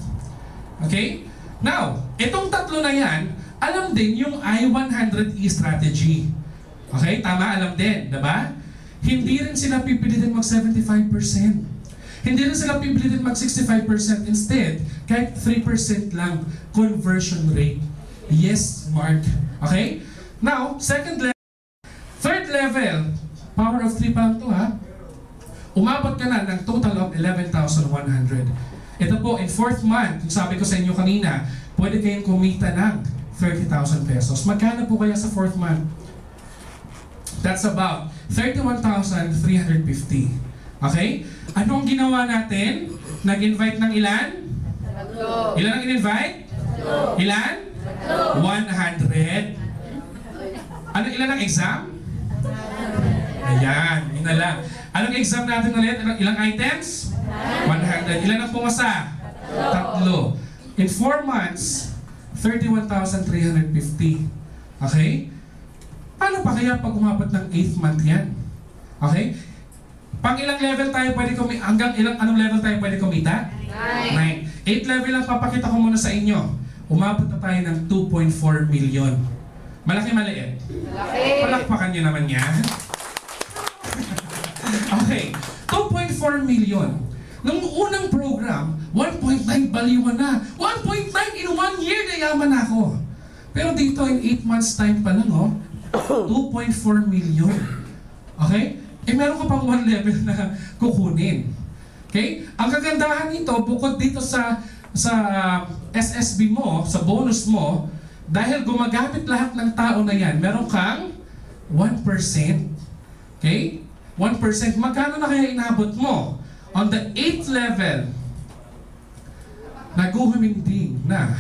Okay? Now, itong 3 na yan, alam din yung I-100E strategy. Okay? Tama, alam din. Diba? Hindi rin sila pipilitin mag 75%. Hindi rin sila pipilitin mag 65%. Instead, kahit 3% lang conversion rate. Yes, Mark. Okay? Now, second level. Third level. Power of 3 pa lang to, ha? Umabot ka na ng total of 11,100. Ito po, in 4th month, yung sabi ko sa inyo kanina, pwede kayong kumita ng 30,000 pesos. Magkano po kaya sa 4th month? That's about 31,350. Okay? Anong ginawa natin? Nag-invite ng ilan? Ilan ang in-invite? Ilan? 100. Ano ilan ang exam? Ayan, yun na lang. Anong exam natin ulit? Ilang items? 100. Ilan ang pumasa? 3. In 4 months, 31,350. Okay? Paano pa kaya pag umabot ng 8th month yan? Okay? Pang ilang level tayo pwede kumita? Hanggang anong level tayo pwede kumita? 9. 8 level lang papakita ko muna sa inyo. Umabot na tayo ng 2.4 million. Malaki maliit? Malaki. Palakpakan nyo naman yan. Okay. 2.4 million. Nung unang program, 1.9 baliwan na. 1.9 in 1 year na yaman ako. Pero dito in 8 months time pa lang, 2.4 million. Okay? Meron ka pang 1 level na kukunin. Okay? Ang kagandahan nito, bukod dito sa SSB mo, sa bonus mo, dahil gumagamit lahat ng tao na yan, meron kang 1%. Okay? 1%. Magkano na kaya inabot mo? On the 8th level, naguhuminding na.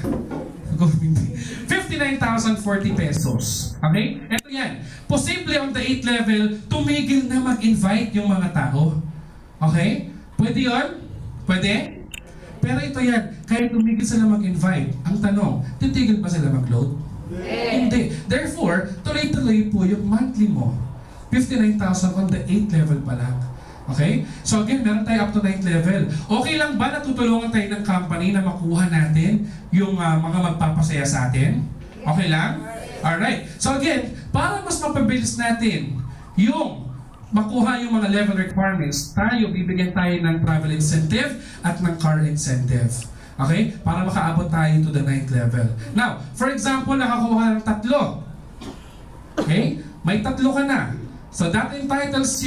59,040 pesos. Okay? Ito yan. Posible on the 8th level, tumigil na mag-invite yung mga tao. Okay? Pwede yun? Pwede? Pero ito yan, kaya tumigil sila mag-invite. Ang tanong, titigil pa sila mag-load? Hindi. Therefore, tuloy-tuloy po yung monthly mo. 59,000 on the 8th level pa lang. Okay? So again, meron tayo up to 9th level. Okay lang ba na tutulungan tayo ng company na makuha natin yung mga magpapasaya sa atin? Okay lang? Alright. So again, para mas mapabilis natin yung makuha yung mga level requirements, bibigyan tayo ng travel incentive at ng car incentive. Okay? Para makaabot tayo to the 9th level. Now, for example, nakakuha ng 3. Okay? May 3 ka na. So that entitles,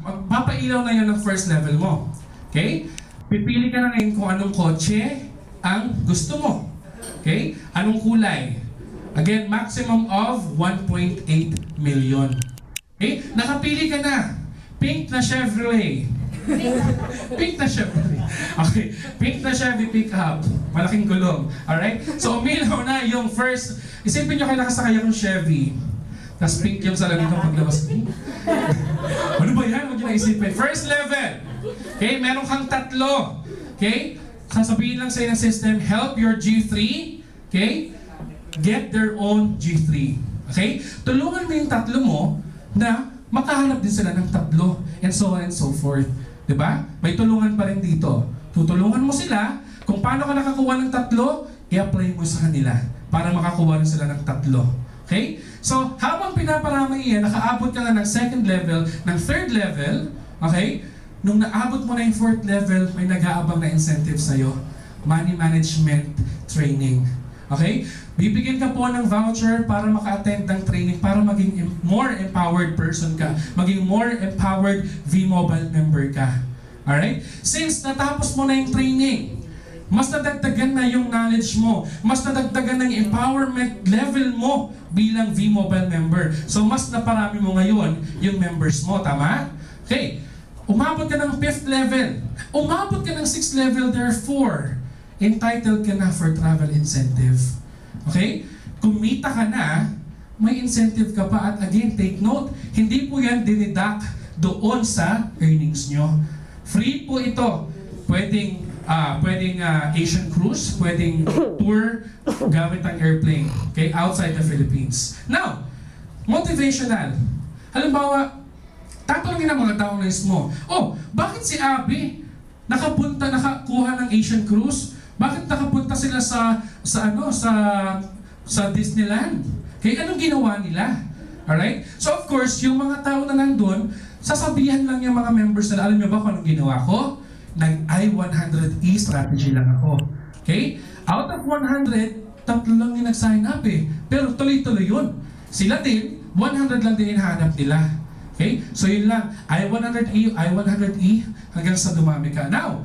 magpapailaw na yan ng first level mo. Okay? Pipili ka na ngayon kung anong kotse ang gusto mo. Okay? Anong kulay? Again, maximum of 1.8 million. Okay? Nakapili ka na. Pink na Chevrolet. Pink na Chevrolet. Okay. Pink na Chevy pickup. Malaking gulong. Alright? So, umilaw na yung first. Isipin nyo kayo nakasakay akong Chevy. Tapos pink yung salamin ko paglabas ko. Ano ba yan? Huwag nyo na isipin. First level. Okay? Meron kang 3. Okay? Sasabihin lang sa'yo ng system, help your G3. Okay? Get their own G3. Okay? Tulungan mo yung 3 mo na makahanap din sila ng 3 and so on and so forth. Diba? May tulungan pa rin dito. Tutulungan mo sila kung paano ka nakakuha ng 3, i-apply mo sa kanila para makakuha rin sila ng 3. Okay? So, habang pinaparami yan, nakaabot ka na ng 2nd level, ng 3rd level, okay? Nung naabot mo na yung 4th level, may nag-aabang na incentive sa'yo. Money management training. Okay? Bibigyan ka po ng voucher para maka-attend ng training, para maging more empowered person ka, maging more empowered V-Mobile member ka. Alright? Since natapos mo na yung training, mas nadagdagan na yung knowledge mo, mas nadagdagan na yung empowerment level mo bilang V-Mobile member. So mas naparami mo ngayon yung members mo, tama? Okay. Umabot ka ng 5th level. Umabot ka ng 6th level, therefore, entitled ka na for travel incentive. Okay? Kumita ka na, may incentive ka pa. At again, take note, hindi po yan dinidak doon sa earnings nyo. Free po ito. Pwedeng Asian cruise, pwedeng tour gamit ang airplane, okay, outside the Philippines. Now, motivational. Halimbawa, tatanungin ng mga tao na mo, bakit si Abby nakakuha ng Asian cruise? Bakit nakapunta sila sa Disneyland? Okay, anong ginawa nila? Alright? So of course, yung mga tao na nandun, sasabihan lang yung mga members nila, alam niyo ba kung anong ginawa ko? Nag-I-100E strategy lang ako. Okay? Out of 100, 3 lang yung nag-sign up eh. Pero tuloy-tuloy yun. Sila din, 100 lang din hinahanap nila. Okay? So yun lang. I-100E, I-100E, hanggang sa dumami ka. Now,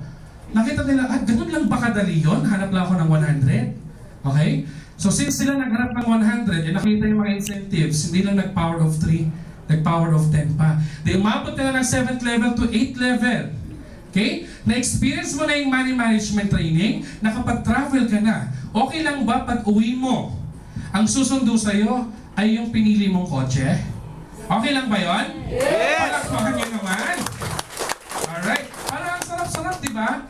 nakita nila, ganun lang ba kadali yun? Hanap lang ako ng 100. Okay? So since sila naghanap ng 100, nakita yung mga incentives, hindi lang nag-power of 3, nag-power of 10 pa. Di umabot ka na ng 7th level to 8th level. Okay? Na-experience mo na yung money management training, nakapag-travel ka na. Okay lang ba pag uwi mo, ang susundo sa'yo ay yung pinili mong kotse? Okay lang ba yun? Yes! Palakpakan nyo naman. Alright. Parang ang sarap-sarap, di ba?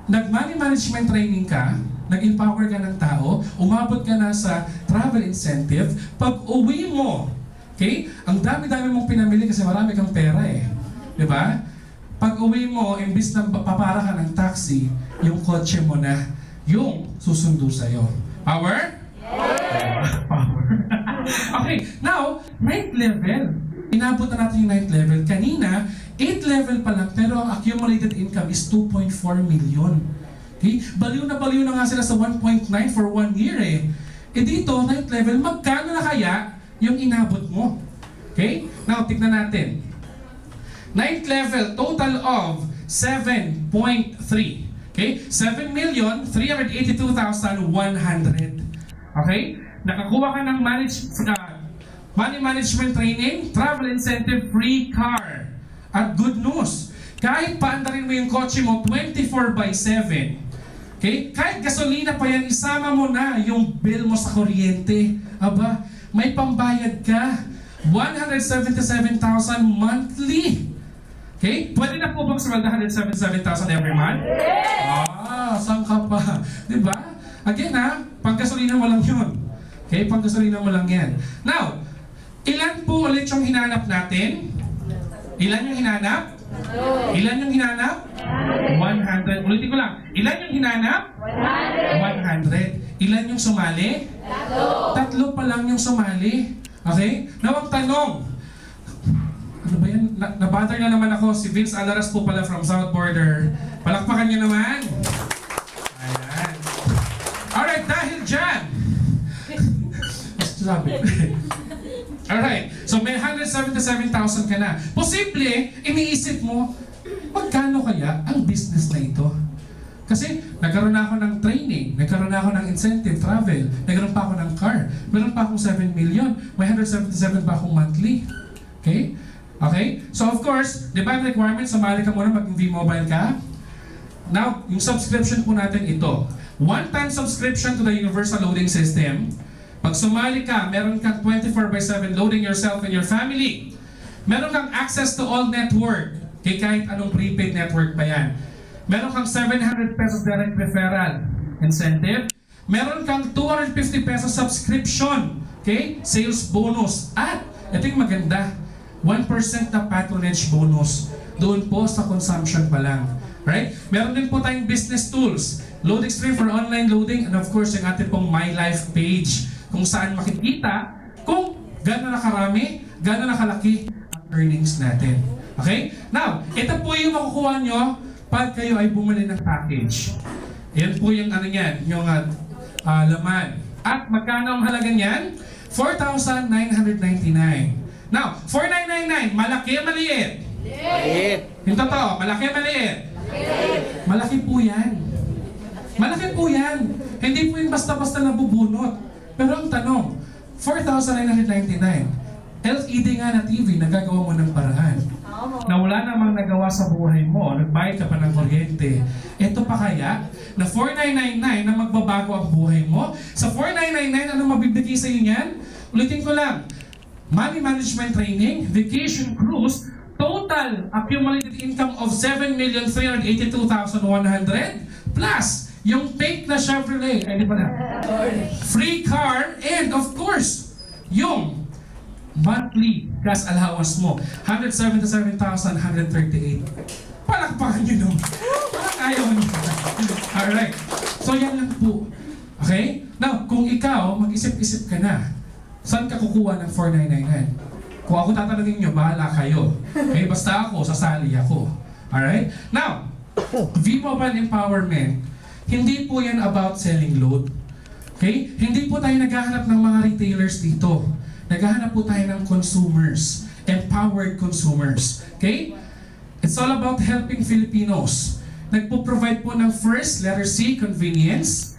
Nag-money management training ka, nag-empower ka ng tao, umabot ka na sa travel incentive, pag uwi mo, okay? Ang dami-dami mong pinamili kasi marami kang pera eh. Di ba? Pag uwi mo, imbis na papara ka ng taxi, yung kotse mo na, yung susundo sa'yo. Power? Yes! Power. Okay, now, 9th level. Inabot na natin yung 9th level. Kanina, 8th level pa lang, pero ang accumulated income is 2.4 million. Okay? Baliw na nga sila sa 1.9 for 1 year eh. Eh dito, 9th level, magkano na kaya yung inabot mo? Okay? Now, tignan natin. 9th level, total of 7.3. Okay? 7,382,100. Okay? Nakakuha ka ng money management training, travel incentive, free car. At good news, kahit paandarin mo yung kotse mo 24/7, okay? Kahit gasolina pa yan, isama mo na yung bill mo sa kuryente. Aba, may pambayad ka. 177,000 monthly. Okay? Pwede na po bang sumalda 177,000 every month? Saan ka pa? Diba? Again panggasolina mo lang yun. Okay? Panggasolina mo lang yan. Now, ilan po ulit yung hinanap natin? Ilan yung hinanap? Ilan yung hinanap? 100. Ulitin ko lang. Ilan yung hinanap? 100. Ilan yung sumali? 3 pa lang yung sumali. Okay? Now, ang tanong, ano ba yan? Nabatter na naman ako. Si Vince Alaras po pala from South Border. Palakpakan niyo naman. Ayan. Alright, dahil dyan. Sabi. Alright, so may 177,000 ka na. Posible, iniisip mo, magkano kaya ang business na ito? Kasi nagkaroon na ako ng training, nagkaroon na ako ng incentive, travel, nagkaroon pa ako ng car, meron pa akong 7 million, may 177 pa akong monthly. Okay? Okay? So of course, di ba ang requirement, sumali ka muna mag V-Mobile ka? Now, yung subscription po natin ito. One-time subscription to the Universal Loading System. Pag sumali ka, meron kang 24/7 loading yourself and your family. Meron kang access to all network. Okay, kahit anong prepaid network pa yan. Meron kang 700 pesos direct referral incentive. Meron kang 250 pesos subscription. Okay, sales bonus. At, ito yung maganda, 1% na patronage bonus. Doon po sa consumption pa lang. Right? Meron din po tayong business tools. Loading stream for online loading. And of course, yung ating pong My Life page. Kung saan makikita kung gano'n na karami, gano'n na kalaki ang earnings natin. Okay? Now, ito po yung makukuha nyo pag kayo ay bumili ng package. Yan po yung ano yan, yung laman. At magkano ang halaga niyan? 4,999. Now, 4,999, malaki o maliit? Maliit. Yung totoo, malaki o maliit? Maliit. Malaki po yan. Malaki po yan. Hindi po yung basta-basta nabubunot. Pero ang tanong, 4,999, LED nga na TV, nagagawa mo ng paraan. Na wala namang nagawa sa buhay mo, nagbayad ka pa ng kuryente. Ito pa kaya, na 4,999 na magbabago ang buhay mo? Sa 4,999, ano mabibigay sa iyo niyan? Ulitin ko lang, money management training, vacation cruise, total accumulated income of 7,382,100 plus yung fake na Chevrolet, ay di pa na, free car, and of course, yung monthly gas allowance mo, 177,138. Palakpakan nyo nung. Parang ayaw nyo. Alright. So yan lang po. Okay? Now, kung ikaw, mag-isip-isip ka na, saan ka kukuha ng 4,999? Kung ako tatanungin nyo, bahala kayo. Okay? Basta ako, sasali ako. Alright? Now, V-Mobile Empowerment, hindi po yan about selling load. Okay? Hindi po tayo naghahanap ng mga retailers dito. Naghahanap po tayo ng consumers, empowered consumers. Okay? It's all about helping Filipinos. Nagpo-provide po ng first, letter C, convenience.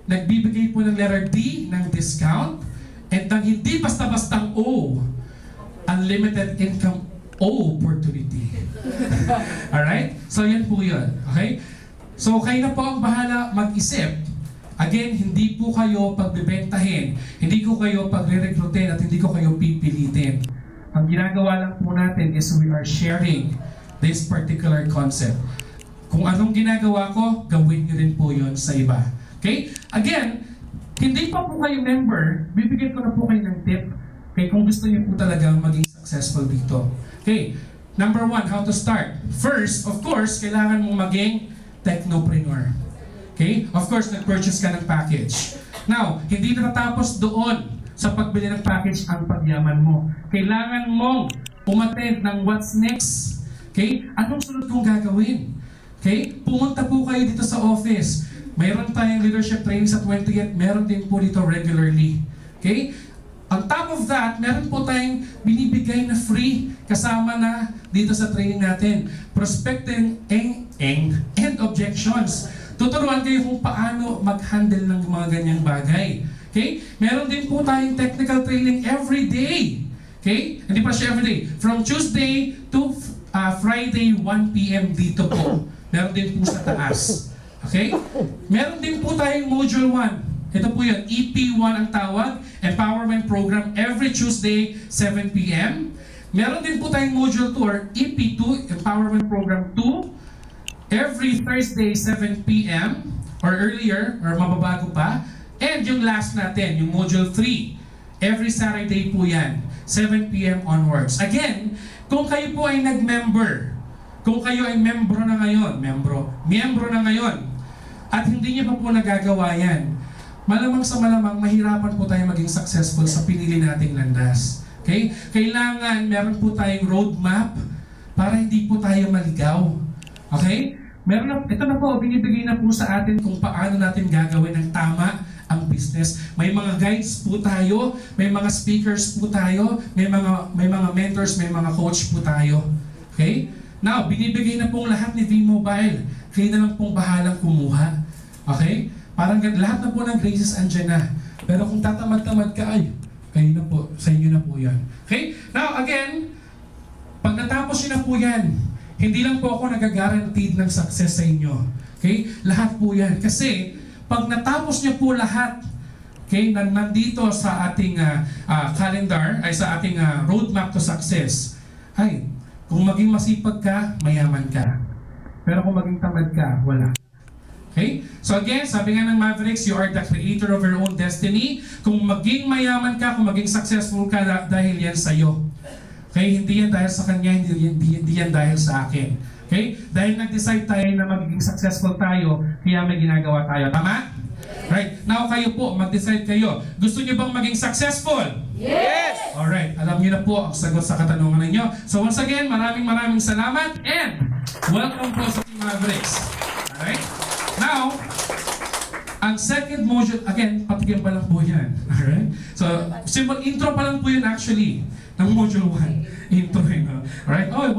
Nagbibigay po ng letter D ng discount. And ang hindi basta-bastang O, unlimited income opportunity. Alright? So yan po yun. Okay? So kayo na po ang bahala mag-isip. Again, hindi po kayo pagbibentahin, hindi ko kayo pagre-recruitin at hindi ko kayo pipilitin. Ang ginagawa lang po natin is we are sharing this particular concept. Kung anong ginagawa ko, gawin nyo rin po yun sa iba. Okay? Again, hindi pa po kayo member, bibigyan ko na po kayo ng tip. Okay, kung gusto niyo po talaga maging successful dito. Okay, number 1, how to start. First, of course, kailangan mong maging technopreneur. Okay, of course, nag-purchase ka ng package. Now, hindi natapos doon sa pagbili ng package ang pagyaman mo. Kailangan mong umattend ng what's next. Okay, anong sunod kong gagawin? Okay, pumunta po kayo dito sa office. Mayroon tayong leadership training sa 20th, meron din po dito regularly. Okay? On top of that, meron po tayong binibigay na free kasama na dito sa training natin. Prospecting and objections. Tuturuan kayo kung paano mag-handle ng mga ganyang bagay. Okay? Meron din po tayong technical training every day. Okay? Hindi pa siya every day. From Tuesday to Friday, 1 p.m. dito po. Meron din po sa taas. Okay? Meron din po tayong Module 1. Ito po yun, EP1 ang tawag, Empowerment Program, every Tuesday, 7 p.m. Meron din po tayong Module 2 or EP2, Empowerment Program 2, every Thursday, 7 p.m. or earlier, or mababago pa. And yung last natin, yung Module 3, every Saturday po yan, 7 p.m. onwards. Again, kung kayo po ay nag-member, kung kayo ay membro na ngayon, miyembro na ngayon, at hindi niyo pa po nagagawa yan, malamang sa malamang, mahirapan po tayo maging successful sa pinili nating landas. Okay? Kailangan meron po tayong roadmap para hindi po tayo maligaw. Okay? Ito na po, binibigay na po sa atin kung paano natin gagawin ng tama ang business. May mga guides po tayo, may mga speakers po tayo, may mga mentors, may mga coach po tayo. Okay? Now, binibigay na pong lahat ni V-Mobile. Kayo na lang pong bahalang kumuha. Okay? Parang lahat na po ng graces andyan na. Pero kung tatamad-tamad ka, ay, kayo na po, sa inyo na po yan. Okay? Now, again, pag natapos nyo na po yan, hindi lang po ako nag-guaranteed ng success sa inyo. Okay? Lahat po yan. Kasi, pag natapos nyo po lahat, okay, nandito sa ating calendar, ay sa ating roadmap to success, ay, kung maging masipag ka, mayaman ka. Pero kung maging tamad ka, wala. Okay? So again, sabi nga ng Mavericks, you are the creator of your own destiny. Kung maging mayaman ka, kung maging successful ka, dahil yan sa'yo. Okay? Hindi yan dahil sa kanya, hindi yan dahil sa akin. Okay? Dahil nag-decide tayo na magiging successful tayo, kaya may ginagawa tayo. Tama? Right? Now kayo po, mag-decide kayo. Gusto niyo bang maging successful? Yes! Alright, alam niyo na po ang sagot sa katanungan ninyo. So once again, maraming salamat and welcome po sa Team Mavericks. Alright? Now, ang second module, again, patigyan pa lang po yan. Alright? So, simple intro pa lang po yun actually, ng module 1. Intro yun. Alright? Oh,